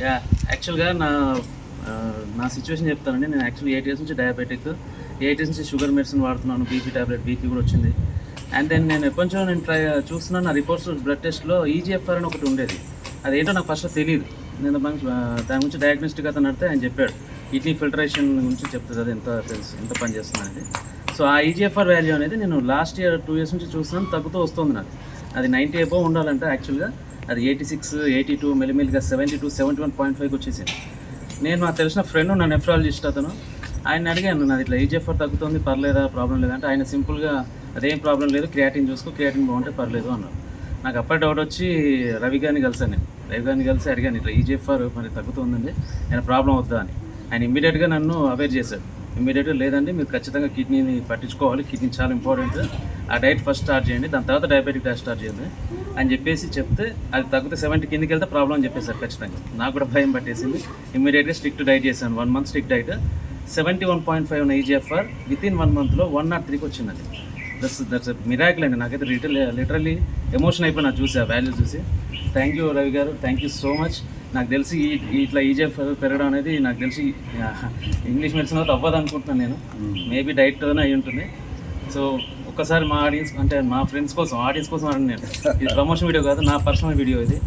Yeah యాక్చువల్గా నా situation చెప్తానండి. నేను యాక్చువల్లీ 8 ఇయర్స్ నుంచి డయాబెటిక్, 8 ఇయర్స్ నుంచి షుగర్ మెడిసిన్ వాడుతున్నాను. బీపీ టాబ్లెట్, బీపీ కూడా వచ్చింది. అండ్ దెన్ నేను ఎప్పటి నుంచో నేను చూస్తున్నాను. నా రిపోర్ట్స్ బ్లడ్ టెస్ట్లో ఈజీఎఫ్ఆర్ అని ఒకటి ఉండేది. అదేంటో నాకు ఫస్ట్ తెలియదు. నేను దాని గురించి డయాగ్నోస్టిక్ అతను అడితే ఆయన చెప్పాడు, కిడ్నీ ఫిల్టరేషన్ గురించి చెప్తుంది, అది ఎంత తెలుసు, ఎంత పని చేస్తుంది అనేది. సో ఆ ఈజీఎఫ్ఆర్ వాల్యూ అనేది నేను లాస్ట్ ఇయర్ 2 ఇయర్స్ నుంచి చూస్తున్నాను, తగ్గుతూ వస్తుంది నాకు. అది 90 అబోవ్ ఉండాలంటే యాక్చువల్గా అది 86, 82, మెల్లిమెల్లిగా 72, 71.5కి వచ్చేసింది. నేను నాకు తెలిసిన ఫ్రెండ్ నా నెఫ్రాలజిస్ట్ అతను, ఆయన అడిగాను, నాది ఇట్లా ఈజీఎఫ్ఆర్ తగ్గుతుంది, పర్లేదా, ప్రాబ్లం లేదంటే ఆయన సింపుల్గా అదేం ప్రాబ్లం లేదు, క్రియాటిన్ చూసుకో, క్రియాటిన్ బాగుంటే పర్లేదు అన్నారు. నాకు అప్పటి డౌట్ వచ్చి రవి గారిని కలిసాను. నేను రవి గారిని కలిసి అడిగాను, ఇట్లా ఈజీఎఫ్ఆర్ మరి తగ్గుతుందండి, ఆయన ప్రాబ్లం వద్దా అని. ఆయన ఇమ్మీడియట్గా నన్ను అవేర్ చేశాడు. ఇమ్మీడియట్గా లేదండి, మీరు ఖచ్చితంగా కిడ్నీని పట్టించుకోవాలి, కిడ్నీ చాలా ఇంపార్టెంట్, ఆ డైట్ ఫస్ట్ స్టార్ట్ చేయండి, దాని తర్వాత డయాబెటిక్ డైట్ స్టార్ట్ చేయండి అని చెప్పేసి చెప్తే, అది తగ్గితే 70 కిందకి వెళ్తే ప్రాబ్లం అని చెప్పేశారు ఖచ్చితంగా. నాకు కూడా భయం పట్టేసింది. ఇమ్మీడియట్గా స్ట్రిక్ట్ డైట్ చేశాను, 1 మంత్ స్ట్రిక్ట్ డైట్. 71.5 ఉన్న ఈజీఎఫ్ఆర్ వితిన్ 1 మంత్లో 103కి వచ్చిందండి. దట్స్ మిరాకిల్ అండి. నాకైతే లిటరల్లీ ఎమోషన్ అయిపోయి నాకు చూసి ఆ వాల్యూ చూసి. థ్యాంక్ యూ రవి గారు, థ్యాంక్ యూ సో మచ్. నాకు తెలిసి ఇట్లా ఈజీఎఫ్ఆర్ పెరగడం అనేది నాకు తెలిసి ఇంగ్లీష్ మెడిసిన్ అయితే అవ్వదు అనుకుంటున్నాను నేను. మేబీ డైట్తోనే అయి ఉంటుంది. సో ఒక్కసారి మా ఆడియన్స్, అంటే మా ఫ్రెండ్స్ కోసం, ఆడియన్స్ కోసం అడిగి, నేను ఇది ప్రమోషన్ వీడియో కాదు, నా పర్సనల్ వీడియో ఇది.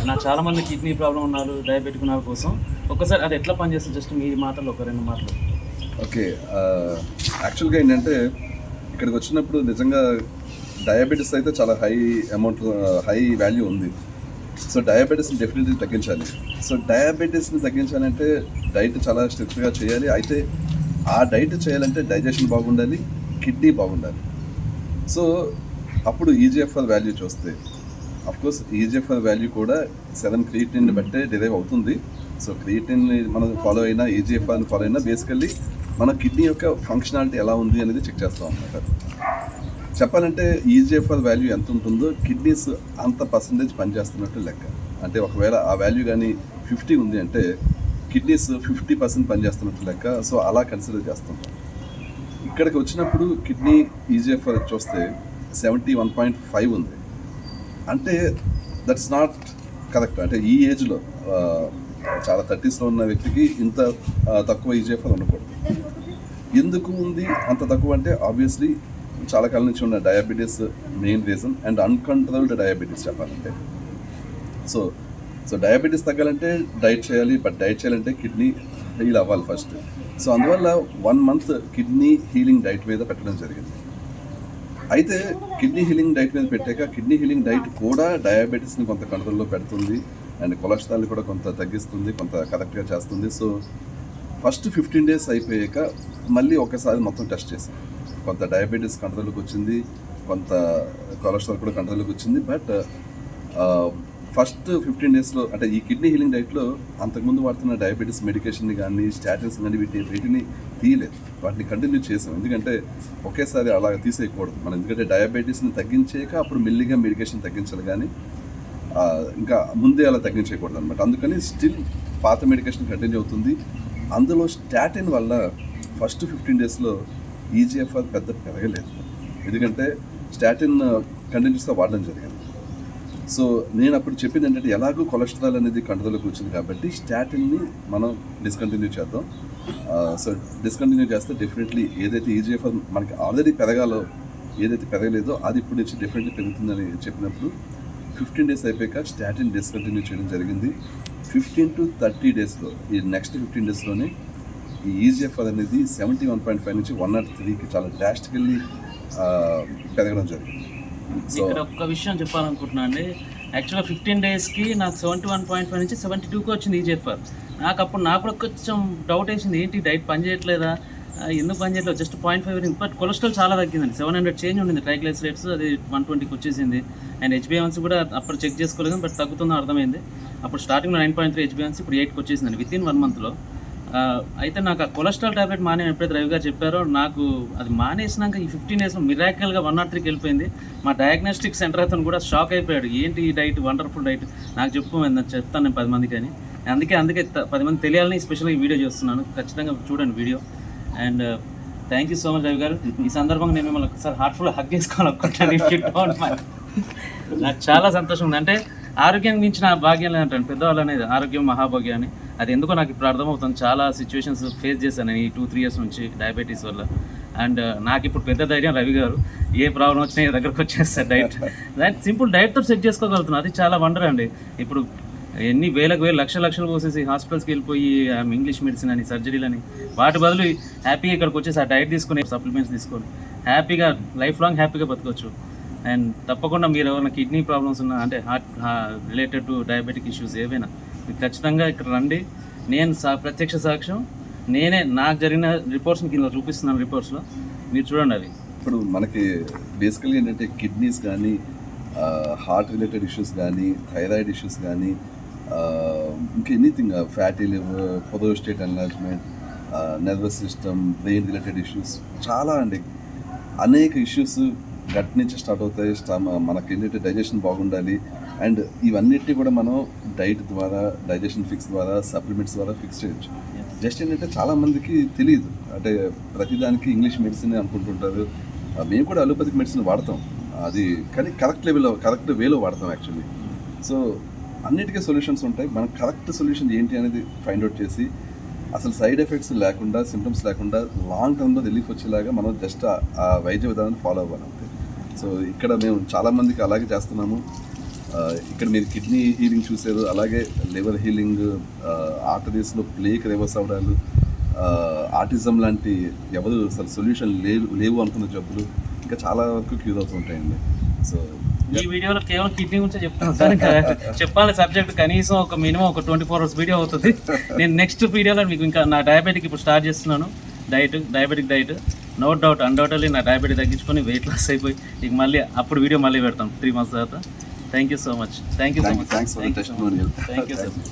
నాకు చాలామంది కిడ్నీ ప్రాబ్లం ఉన్నారు, డయాబెటిక్ ఉన్న కోసం ఒక్కసారి అది ఎట్లా పనిచేస్తుంది జస్ట్ మీ మాటలు, ఒక 2 మాటలు. ఓకే, యాక్చువల్గా ఏంటంటే ఇక్కడికి వచ్చినప్పుడు నిజంగా డయాబెటీస్ అయితే చాలా హై వాల్యూ ఉంది. సో డయాబెటీస్ని డెఫినెట్లీ తగ్గించాలి. సో డయాబెటీస్ని తగ్గించాలంటే డైట్ చాలా స్ట్రిక్ట్గా చేయాలి. అయితే ఆ డైట్ చేయాలంటే డైజెషన్ బాగుండాలి, కిడ్నీ బాగుండాలి. సో అప్పుడు ఈజీఎఫ్ఆర్ వాల్యూ చూస్తే, అఫ్కోర్స్ ఈజీఎఫ్ఆర్ వాల్యూ కూడా 7 క్రియేటిన్ బట్టే డిరైవ్ అవుతుంది. సో క్రియేటిన్ని మనం ఫాలో అయినా, ఈజీఎఫ్ఆర్ని ఫాలో అయినా బేసికల్లీ మన కిడ్నీ యొక్క ఫంక్షనాలిటీ ఎలా ఉంది అనేది చెక్ చేస్తాం అన్నమాట. చెప్పాలంటే ఈజీఎఫ్ఆర్ వాల్యూ ఎంత ఉంటుందో కిడ్నీస్ అంత పర్సంటేజ్ పనిచేస్తున్నట్టు లెక్క. అంటే ఒకవేళ ఆ వాల్యూ కానీ 50 ఉంది అంటే కిడ్నీస్ 50% పనిచేస్తున్నట్టు లెక్క. సో అలా కన్సిడర్ చేస్తుంటాం. ఇక్కడికి వచ్చినప్పుడు కిడ్నీ ఈజీఎఫ్ఆర్ చూస్తే 71.5 ఉంది. అంటే దట్స్ నాట్ కరెక్ట్. అంటే ఈ ఏజ్లో చాలా 30sలో ఉన్న వ్యక్తికి ఇంత తక్కువ ఈజీఎఫ్ఆర్ ఉండకూడదు. ఎందుకు ఉంది అంత తక్కువ అంటే ఆబ్వియస్లీ చాలా కాలం నుంచి ఉన్న diabetes main reason, and uncontrolled diabetes చెప్పాలంటే. సో డయాబెటీస్ తగ్గాలంటే డైట్ చేయాలి, బట్ డైట్ చేయాలంటే కిడ్నీ హీల్ అవ్వాలి ఫస్ట్. సో అందువల్ల 1 మంత్ కిడ్నీ హీలింగ్ డైట్ మీద పెట్టడం జరిగింది. అయితే కిడ్నీ హీలింగ్ డైట్ మీద పెట్టాక కిడ్నీ హీలింగ్ డైట్ కూడా డయాబెటీస్ని కొంత కంట్రోల్లో పెడుతుంది, అండ్ కొలెస్ట్రాల్ని కూడా కొంత తగ్గిస్తుంది, కొంత కరెక్ట్గా చేస్తుంది. సో ఫస్ట్ 15 days అయిపోయాక మళ్ళీ ఒకసారి మొత్తం టెస్ట్ చేసాం. కొంత డయాబెటీస్ కంట్రోల్లోకి వచ్చింది, కొంత కొలెస్ట్రాల్ కూడా కంట్రోల్లోకి వచ్చింది. బట్ ఫస్ట్ 15 daysలో అంటే ఈ కిడ్నీ హీలింగ్ డైట్లో అంతకుముందు వాడుతున్న డయాబెటీస్ మెడికేషన్ని కానీ, స్టాటిన్స్ కానీ వీటిని తీయలేదు, వాటిని కంటిన్యూ చేసాం. ఎందుకంటే ఒకేసారి అలా తీసేయకూడదు మనం, ఎందుకంటే డయాబెటీస్ని తగ్గించాక అప్పుడు మెల్లిగా మెడికేషన్ తగ్గించాలి, కానీ ఇంకా ముందే అలా తగ్గించకూడదు అనమాట. అందుకని స్టిల్ పాత మెడికేషన్ కంటిన్యూ అవుతుంది. అందులో స్టాటిన్ వల్ల ఫస్ట్ 15 daysలో ఈజీఎఫ్ఆర్ పెద్ద పెరగలేదు, ఎందుకంటే స్టాటిన్ కంటిన్యూస్గా వాడడం జరిగింది. సో నేను అప్పుడు చెప్పింది ఏంటంటే, ఎలాగో కొలెస్ట్రాల్ అనేది కంట్రోల్లోకి వచ్చింది కాబట్టి స్టాటిన్ని మనం డిస్కంటిన్యూ చేద్దాం. సో డిస్కంటిన్యూ చేస్తే డెఫినెట్లీ ఏదైతే ఈజీఎఫ్ఆర్ మనకి ఆల్రెడీ పెరగాలో, ఏదైతే పెరగలేదో అది ఇప్పుడు నుంచి డెఫినెట్లీ పెరుగుతుందని చెప్పినప్పుడు 15 days అయిపోయాక స్టాటిన్ డిస్కంటిన్యూ చేయడం జరిగింది. 15 to 30 daysలో, ఈ నెక్స్ట్ 15 daysలోనే ఈ ఈజీఎఫ్ఆర్ అనేది 71.5 నుంచి 103కి చాలా డ్రాస్టికల్లీ పెరగడం జరిగింది. సో ఇక్కడ ఒక్క విషయం చెప్పాలనుకుంటున్నాను అండి. యాక్చువల్గా 15 daysకి నాకు 71.5 నుంచి 72కి వచ్చింది ఈజీఎఫ్ఆర్. నాకు కూడా కొంచెం డౌట్ వేసింది, ఏంటి డైట్ పని చేయట్లేదా, ఎందుకు పని చేయట్లేదు, జస్ట్ 0.5. బట్ కొలెస్ట్రాల్ చాలా తగ్గిందండి, 700 చేంజ్ ఉండింది. ట్రైగ్లైసరైడ్స్ అది 120కి వచ్చేసింది. అండ్ హెచ్బిఎవన్సీ కూడా అప్పుడు చెక్ చేసుకోలేదు, బట్ తగ్గుతుందో అర్థమైంది. అప్పుడు స్టార్టింగ్లో 9.3 హెచ్బిఎవన్సీ, ఇప్పుడు 8కి వచ్చేసిందండి వితిన్ 1 monthలో. అయితే నాకు ఆ కొలెస్ట్రాల్ టాబ్లెట్ ఎప్పుడైతే రవి గారు చెప్పారో, నాకు అది మానేసినాక ఈ 15 daysలో మిరాకిల్గా 103కి వెళ్ళిపోయింది. మా డయాగ్నోస్టిక్ సెంటర్ అతను కూడా షాక్ అయిపోయాడు, ఏంటి ఈ డైట్, వండర్ఫుల్ డైట్, నాకు చెప్తాను నేను 10 మందికి అని. అందుకే 10 మంది తెలియాలని స్పెషల్గా ఈ వీడియో చేస్తున్నాను. ఖచ్చితంగా చూడండి video. And thank you so much Ravi గారు. ఈ సందర్భంగా నేను మిమ్మల్ని ఒకసారి హార్ట్ఫుల్గా హగ్ చేసుకోవాలనుకుంటున్నాను. నాకు చాలా సంతోషం ఉంది. అంటే ఆరోగ్యానికి మించిన భాగ్యం లేదంటాను పెద్దవాళ్ళు అనేది, ఆరోగ్యం మహాభాగ్యం అని. అది ఎందుకో నాకు ఇప్పుడు అర్థమవుతుంది. చాలా సిచ్యువేషన్స్ ఫేస్ చేశాను నేను ఈ 2-3 ఇయర్స్ నుంచి డయాబెటీస్ వల్ల. అండ్ నాకు ఇప్పుడు పెద్ద ధైర్యం రవి గారు, ఏ ప్రాబ్లం వచ్చినా ఈ దగ్గరకు వచ్చేస్తారు. డైట్ సింపుల్ డైట్తో సెట్ చేసుకోగలుగుతున్నాను, అది చాలా వండర్ అండి. ఇప్పుడు ఎన్ని వేలకు వేలు లక్షలు పోసేసి హాస్పిటల్స్కి వెళ్ళిపోయి ఇంగ్లీష్ మెడిసిన్ అని సర్జరీలని, వాటి బదులు హ్యాపీగా ఇక్కడికి వచ్చేసి ఆ డైట్ తీసుకుని సప్లిమెంట్స్ తీసుకొని హ్యాపీగా లైఫ్ లాంగ్ హ్యాపీగా బతకొచ్చు. అండ్ తప్పకుండా మీరు ఎవరైనా కిడ్నీ ప్రాబ్లమ్స్ ఉన్నా, అంటే heart related to diabetic issues ఏవైనా, మీరు ఖచ్చితంగా ఇక్కడ రండి. నేను ప్రత్యక్ష సాక్ష్యం, నేనే నాకు జరిగిన రిపోర్ట్స్ని కింద చూపిస్తున్నాను. రిపోర్ట్స్లో మీరు చూడండి. అవి ఇప్పుడు మనకి బేసికల్గా ఏంటంటే కిడ్నీస్ కానీ, హార్ట్ రిలేటెడ్ ఇష్యూస్ కానీ, థైరాయిడ్ ఇష్యూస్ కానీ, ఇంకా anything, fatty liver, prostate enlargement, nervous system, brain related issues చాలా అండి. అనేక ఇష్యూస్ గట్ నుంచి స్టార్ట్ అవుతాయి. మనకి ఏంటంటే డైజెషన్ బాగుండాలి. అండ్ ఇవన్నిటిని కూడా మనం డైట్ ద్వారా, డైజెషన్ ఫిక్స్ ద్వారా, సప్లిమెంట్స్ ద్వారా ఫిక్స్ చేయొచ్చు. జస్ట్ ఏంటంటే చాలామందికి తెలియదు, అంటే ప్రతిదానికి ఇంగ్లీష్ మెడిసిన్ అనుకుంటుంటారు. మేము కూడా అలోపతిక్ మెడిసిన్ వాడతాం, అది కానీ కరెక్ట్ వేలో వాడతాం యాక్చువల్లీ. సో అన్నిటికీ సొల్యూషన్స్ ఉంటాయి. మనం కరెక్ట్ సొల్యూషన్ ఏంటి అనేది ఫైండ్ అవుట్ చేసి, అసలు సైడ్ ఎఫెక్ట్స్ లేకుండా, సిమ్టమ్స్ లేకుండా లాంగ్ టర్మ్లో రిలీఫ్ వచ్చేలాగా మనం జస్ట్ ఆ వైద్య విధానాన్ని ఫాలో అవ్వాలి అంతే. సో ఇక్కడ మేము చాలామందికి అలాగే చేస్తున్నాము. ఇక్కడ మీరు కిడ్నీ హీలింగ్ చూసారు, అలాగే లివర్ హీలింగ్, ఆర్టరీస్లో ప్లేక్ రివర్స్ అవడాలు, ఆటిజం లాంటి ఎవరు అసలు సొల్యూషన్ లేవు అనుకున్న జబ్బులు ఇంకా చాలా వరకు క్యూర్ అవుతుంటాయండి. సో ఈ వీడియోలో కేవలం కిడ్నీ గురించి చెప్తాను సార్. ఇంకా చెప్పాలి సబ్జెక్ట్ కనీసం మినిమం ఒక 24 hours వీడియో అవుతుంది. నేను నెక్స్ట్ వీడియోలో మీకు ఇంకా నా డయాబెటిక్ ఇప్పుడు స్టార్ట్ చేస్తున్నాను. Diabetic diet no doubt undoubtedly నా డయాబెటిక్ తగ్గించుకొని వెయిట్ లాస్ అయిపోయి ఇక మళ్ళీ అప్పుడు వీడియో మళ్ళీ పెడతాం 3 months తర్వాత. Thank you so much. Thank you so much. Thanks for the testimonial. Thank you so much.